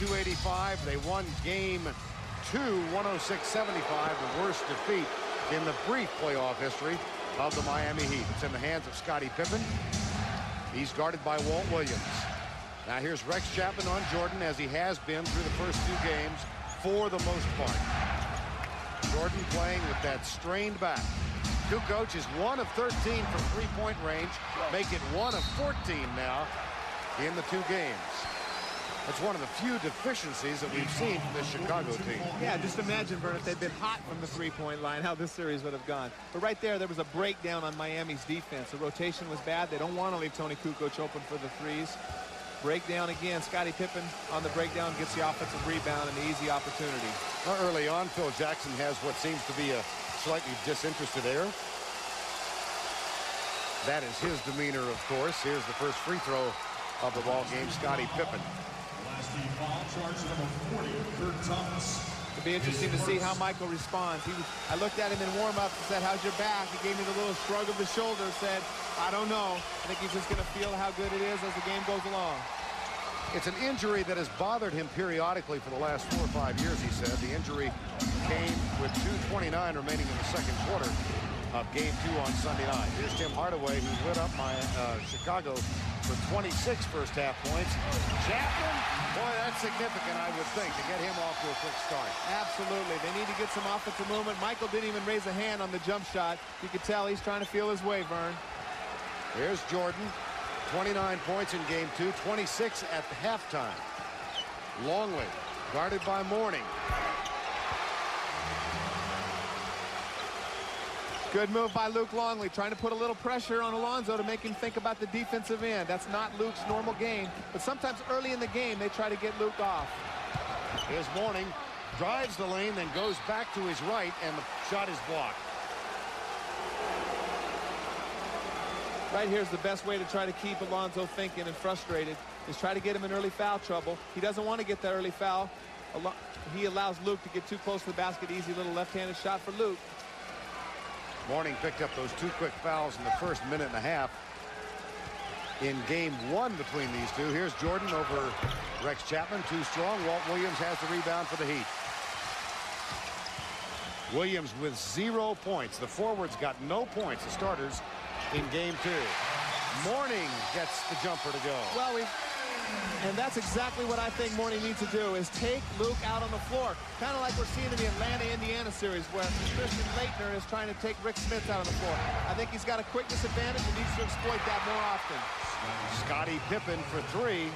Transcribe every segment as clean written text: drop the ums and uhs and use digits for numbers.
92-85. They won game 2, 106-75, the worst defeat in the brief playoff history of the Miami Heat. It's in the hands of Scottie Pippen. He's guarded by Walt Williams. Now here's Rex Chapman on Jordan, as he has been through the first 2 games for the most part. Jordan playing with that strained back. Kukoc is 1 of 13 from three-point range, make it 1 of 14 now in the 2 games. That's one of the few deficiencies that we've seen from this Chicago team. Yeah, just imagine, Vern, if they'd been hot from the three-point line, how this series would have gone. But right there was a breakdown on Miami's defense. The rotation was bad. They don't want to leave Tony Kukoc open for the threes. Breakdown again. Scottie Pippen on the breakdown gets the offensive rebound and the easy opportunity. Well, early on, Phil Jackson has what seems to be a slightly disinterested air. That is his demeanor, of course. Here's the first free throw of the ball game, Scottie Pippen. It'll be interesting to see how Michael responds. I looked at him in warm-up and said, "How's your back?" He gave me the little shrug of the shoulder, said, "I don't know." I think he's just going to feel how good it is as the game goes along. It's an injury that has bothered him periodically for the last 4 or 5 years, he said. The injury came with 2:29 remaining in the second quarter of game 2 on Sunday night. Here's Tim Hardaway, who lit up Chicago for 26 first-half points. Chapman, boy, that's significant, I would think, to get him off to a quick start. Absolutely. They need to get some offensive movement. Michael didn't even raise a hand on the jump shot. You could tell he's trying to feel his way, Vern. Here's Jordan, 29 points in game 2, 26 at the halftime. Longley, guarded by Mourning. Good move by Luke Longley, trying to put a little pressure on Alonzo to make him think about the defensive end. That's not Luke's normal game, but sometimes early in the game they try to get Luke off. Here's Mourning, drives the lane, then goes back to his right, and the shot is blocked. Right here's the best way to try to keep Alonzo thinking and frustrated, is try to get him in early foul trouble. He doesn't want to get that early foul. He allows Luke to get too close to the basket. Easy little left-handed shot for Luke. Mourning picked up those 2 quick fouls in the first minute and a half in game 1 between these two. Here's Jordan over Rex Chapman, too strong. Walt Williams has the rebound for the Heat. Williams with 0 points. The forwards got no points, the starters, in game 2. Mourning gets the jumper to go. Well, and that's exactly what I think Mourning needs to do, is take Luke out on the floor. Kind of like we're seeing in the Atlanta-Indiana series, where Christian Laettner is trying to take Rick Smith out on the floor. I think he's got a quickness advantage and needs to exploit that more often. Scottie Pippen for 3.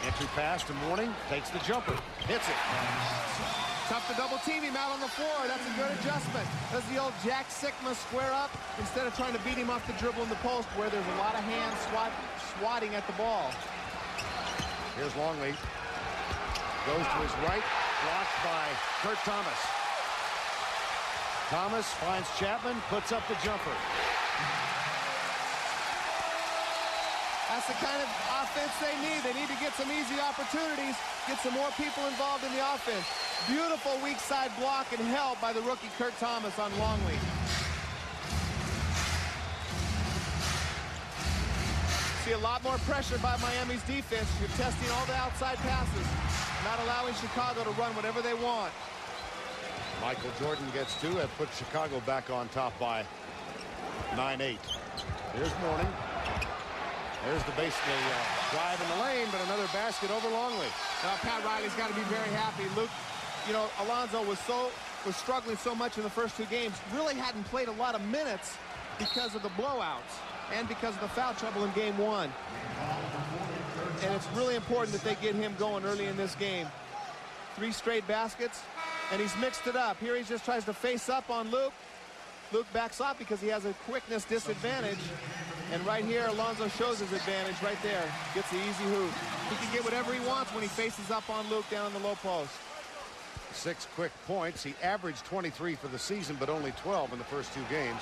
Entry pass to Mourning, takes the jumper, hits it. Tough to double team him out on the floor. That's a good adjustment. Does the old Jack Sikma square up instead of trying to beat him off the dribble in the post, where there's a lot of hands swatting at the ball. Here's Longley. Goes to his right, blocked by Kurt Thomas. Thomas finds Chapman, puts up the jumper. That's the kind of offense they need. They need to get some easy opportunities, get some more people involved in the offense. Beautiful weak side block and help by the rookie Kurt Thomas on Longley. See a lot more pressure by Miami's defense. You're testing all the outside passes, not allowing Chicago to run whatever they want. Michael Jordan gets 2. That puts Chicago back on top by 9-8. Here's Mourning. There's the drive in the lane, but another basket over Longley. Pat Riley's got to be very happy. Luke, you know, Alonzo was struggling so much in the first 2 games, really hadn't played a lot of minutes because of the blowouts and because of the foul trouble in game 1. And it's really important that they get him going early in this game. 3 straight baskets, and he's mixed it up. Here he just tries to face up on Luke. Luke backs off because he has a quickness disadvantage. And right here, Alonzo shows his advantage right there. Gets the easy hoop. He can get whatever he wants when he faces up on Luke down in the low post. 6 quick points. He averaged 23 for the season, but only 12 in the first 2 games.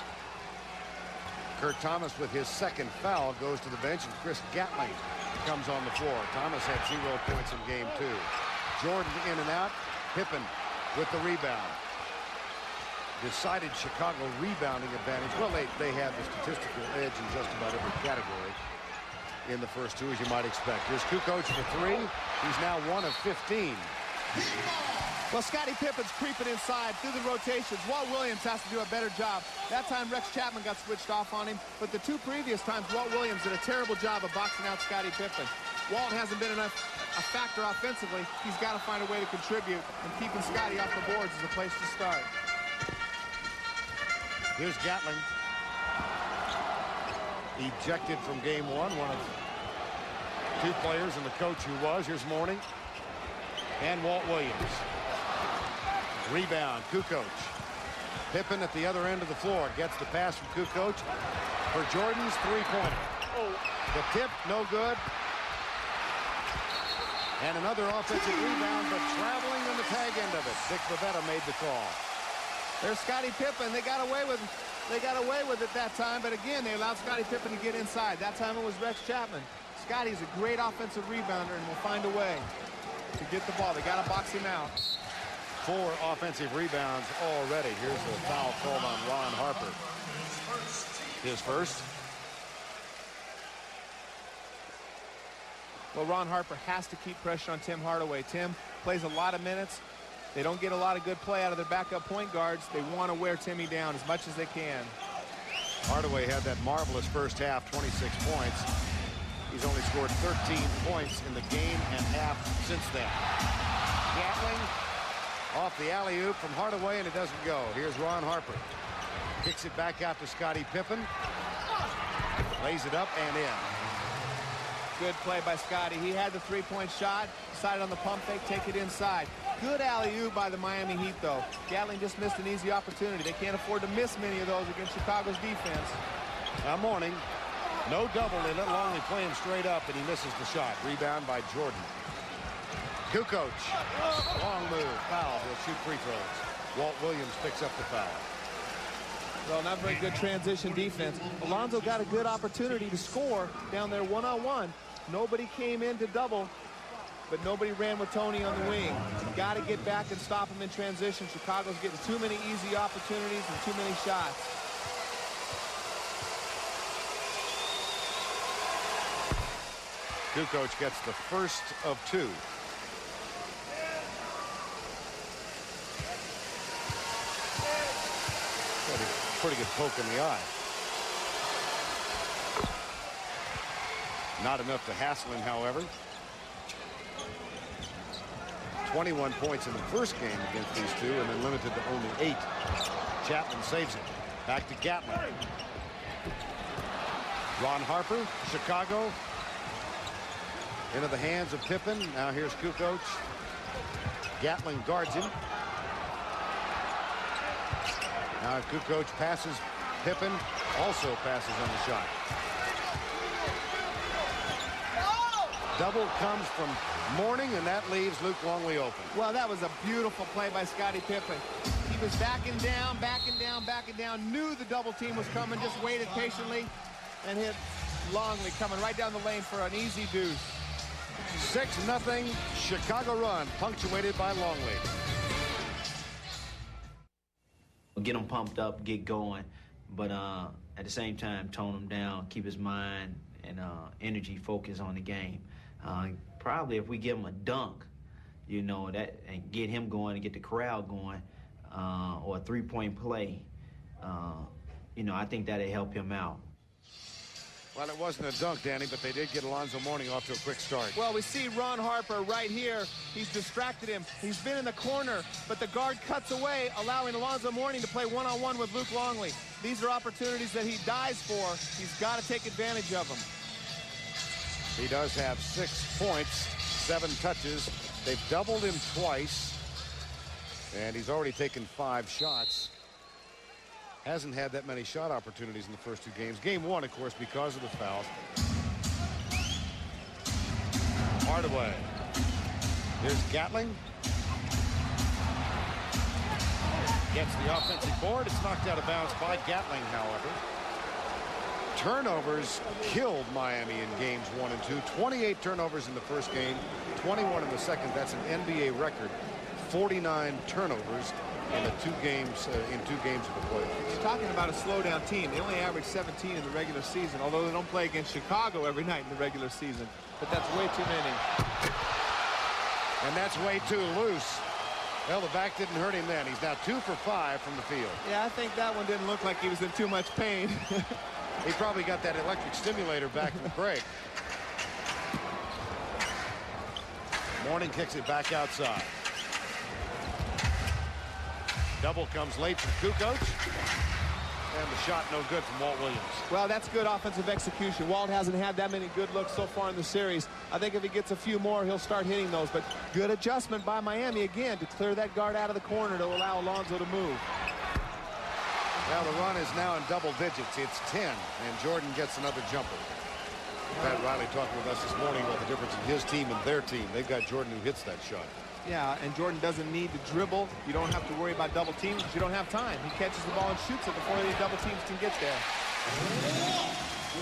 Kurt Thomas, with his 2nd foul, goes to the bench, and Chris Gatling comes on the floor. Thomas had 0 points in game 2. Jordan in and out. Pippen with the rebound. decided Chicago rebounding advantage. Well, they had the statistical edge in just about every category in the first two, as you might expect. Here's Kukoc for three. He's now 1 of 15. Well, Scottie Pippen's creeping inside through the rotations. Walt Williams has to do a better job. That time Rex Chapman got switched off on him, but the two previous times Walt Williams did a terrible job of boxing out Scottie Pippen. Walt hasn't been enough a factor offensively. He's got to find a way to contribute, and keeping Scottie off the boards is a place to start. Here's Gatling. Ejected from game one of two players and the coach who was. Here's Mourning and Walt Williams. Rebound, Kukoc. Pippen at the other end of the floor gets the pass from Kukoc for Jordan's three-pointer. The tip, no good. And another offensive rebound, but traveling on the tag end of it. Dick Bavetta made the call. There's Scottie Pippen. They got away with it that time, but again, they allowed Scottie Pippen to get inside. That time it was Rex Chapman. Scottie's a great offensive rebounder and will find a way to get the ball. They got to box him out. 4 offensive rebounds already. Here's the foul called on Ron Harper. His first. Well, Ron Harper has to keep pressure on Tim Hardaway. Tim plays a lot of minutes. They don't get a lot of good play out of their backup point guards. They want to wear Timmy down as much as they can. Hardaway had that marvelous first half, 26 points. He's only scored 13 points in the game and half since then. Gatling off the alley-oop from Hardaway, and it doesn't go. Here's Ron Harper. Kicks it back out to Scottie Pippen. Lays it up and in. Good play by Scottie. He had the three-point shot, decided on the pump fake, take it inside. Good alley-oop by the Miami Heat, though. Gatling just missed an easy opportunity. They can't afford to miss many of those against Chicago's defense. Now Mourning, no double. They let Longley play him straight up, and he misses the shot. Rebound by Jordan. Kukoc, long move, foul. He'll shoot free throws. Walt Williams picks up the foul. Well, not very good transition defense. Alonzo got a good opportunity to score down there one-on-one. Nobody came in to double, but nobody ran with Tony on the wing. You got to get back and stop him in transition. Chicago's getting too many easy opportunities and too many shots. Kukoc gets the first of 2. Pretty good poke in the eye. Not enough to hassle him, however. 21 points in the first game against these two, and then limited to only 8. Chapman saves it. Back to Gatling. Ron Harper, Chicago. Into the hands of Pippen. Now here's Kukoc. Gatling guards him. Now Kukoc passes. Pippen also passes on the shot. Double comes from Mourning, and that leaves Luke Longley open. Well, that was a beautiful play by Scottie Pippen. He was backing down, knew the double team was coming, just waited patiently, and hit Longley coming right down the lane for an easy deuce. 6-0 Chicago run, punctuated by Longley. Get him pumped up, get going, but at the same time, tone him down, keep his mind and energy focused on the game. Probably if we give him a dunk, you know, that and get him going and get the crowd going, or a three-point play, you know, I think that'll help him out. Well, it wasn't a dunk, Danny, but they did get Alonzo Mourning off to a quick start. Well, we see Ron Harper right here. He's distracted him. He's been in the corner, but the guard cuts away, allowing Alonzo Mourning to play one-on-one with Luke Longley. These are opportunities that he dies for. He's got to take advantage of them. He does have 6 points, 7 touches. They've doubled him twice, and he's already taken 5 shots. Hasn't had that many shot opportunities in the first 2 games. Game 1, of course, because of the fouls. Hardaway. Here's Gatling. Gets the offensive board. It's knocked out of bounds by Gatling, however. Turnovers killed Miami in games 1 and 2. 28 turnovers in the first game, 21 in the second. That's an NBA record 49 turnovers in the two games of the playoffs. You're talking about a slow-down team. They only average 17 in the regular season, although they don't play against Chicago every night in the regular season. But that's way too many. And that's way too loose. Well, the back didn't hurt him then. He's now 2 for 5 from the field. Yeah, I think that one didn't look like he was in too much pain. He probably got that electric stimulator back from Craig. Mourning kicks it back outside. Double comes late from Kukoc. And the shot no good from Walt Williams. Well, that's good offensive execution. Walt hasn't had that many good looks so far in the series. I think if he gets a few more, he'll start hitting those. But good adjustment by Miami again to clear that guard out of the corner to allow Alonzo to move. Well, the run is now in double digits. It's 10, and Jordan gets another jumper. Pat Riley talking with us this morning about the difference in his team and their team. They've got Jordan who hits that shot. Yeah, and Jordan doesn't need to dribble. You don't have to worry about double teams because you don't have time. He catches the ball and shoots it before these double teams can get there.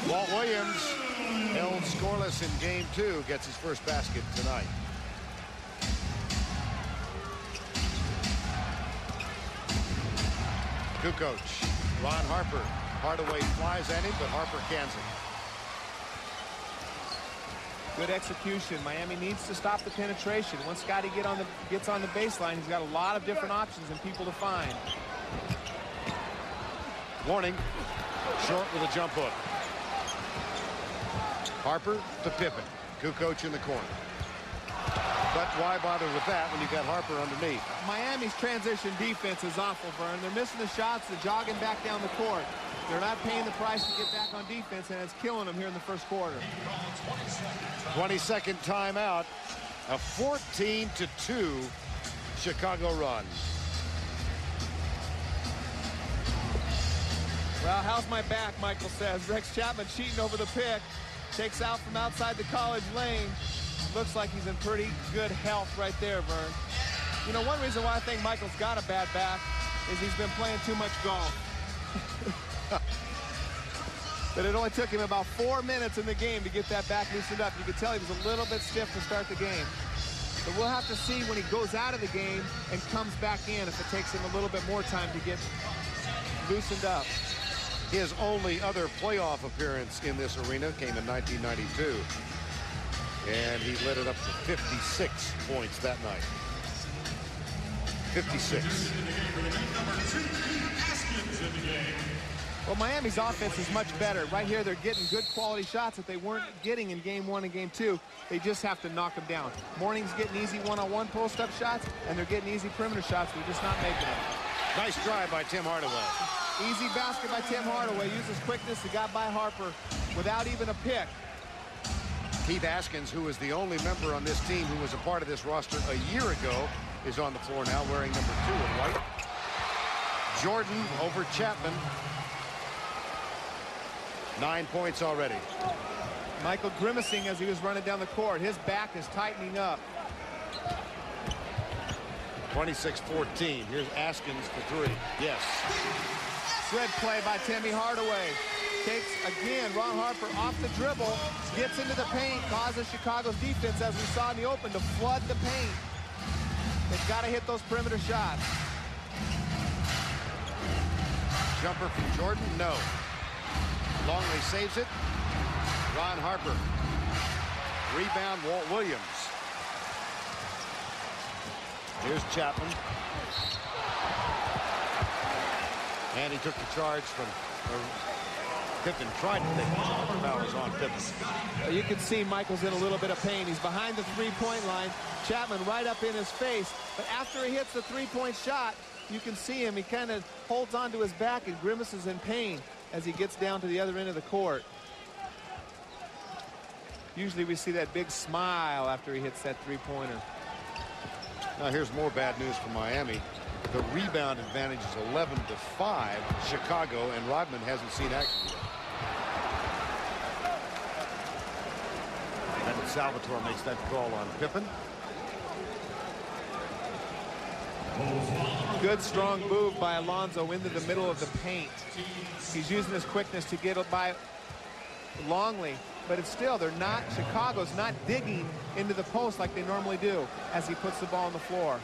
Walt Williams, held scoreless in game 2, gets his first basket tonight. Kukoc, Ron Harper. Hardaway flies at him, but Harper cans it. Good execution. Miami needs to stop the penetration. Once Scotty gets on the baseline, he's got a lot of different options and people to find. Warning, short with a jump hook. Harper to Pippen. Kukoc in the corner. But why bother with that when you got Harper underneath? Miami's transition defense is awful, Vern. They're missing the shots. They're jogging back down the court. They're not paying the price to get back on defense, and it's killing them here in the first quarter. 22nd timeout. A 14-2 Chicago run. Well, how's my back, Michael says. Rex Chapman cheating over the pick. Takes out from outside the college lane. Looks like he's in pretty good health right there, Vern. You know, one reason why I think Michael's got a bad back is he's been playing too much golf. But it only took him about 4 minutes in the game to get that back loosened up. You could tell he was a little bit stiff to start the game. But we'll have to see when he goes out of the game and comes back in if it takes him a little bit more time to get loosened up. His only other playoff appearance in this arena came in 1992. And he lit it up to 56 points that night. 56. Well, Miami's offense is much better. Right here, they're getting good quality shots that they weren't getting in game 1 and game 2. They just have to knock them down. Mourning's getting easy one-on-one post-up shots, and they're getting easy perimeter shots. They're just not making them. Nice drive by Tim Hardaway. Easy basket by Tim Hardaway. Uses quickness. He got by Harper without even a pick. Keith Askins, who is the only member on this team who was a part of this roster a year ago, is on the floor now wearing number 2 in white. Jordan over Chapman. 9 points already. Michael grimacing as he was running down the court. His back is tightening up. 26-14. Here's Askins for 3. Yes. Good play by Timmy Hardaway. Takes, again, Ron Harper off the dribble, gets into the paint, causes Chicago's defense, as we saw in the open, to flood the paint. They've got to hit those perimeter shots. Jumper from Jordan, no. Longley saves it. Ron Harper. Rebound, Walt Williams. Here's Chapman. And he took the charge from Pippen. Tried to take the charge. The foul was on Pippen. You can see Michael's in a little bit of pain. He's behind the three-point line. Chapman right up in his face. But after he hits the three-point shot, you can see him. He kind of holds onto his back and grimaces in pain as he gets down to the other end of the court. Usually we see that big smile after he hits that three-pointer. Now here's more bad news for Miami. The rebound advantage is 11-5 Chicago, and Rodman hasn't seen action yet. And Salvatore makes that call on Pippen. Good strong move by Alonzo into the middle of the paint. He's using his quickness to get by Longley, but it's still, Chicago's not digging into the post like they normally do as he puts the ball on the floor.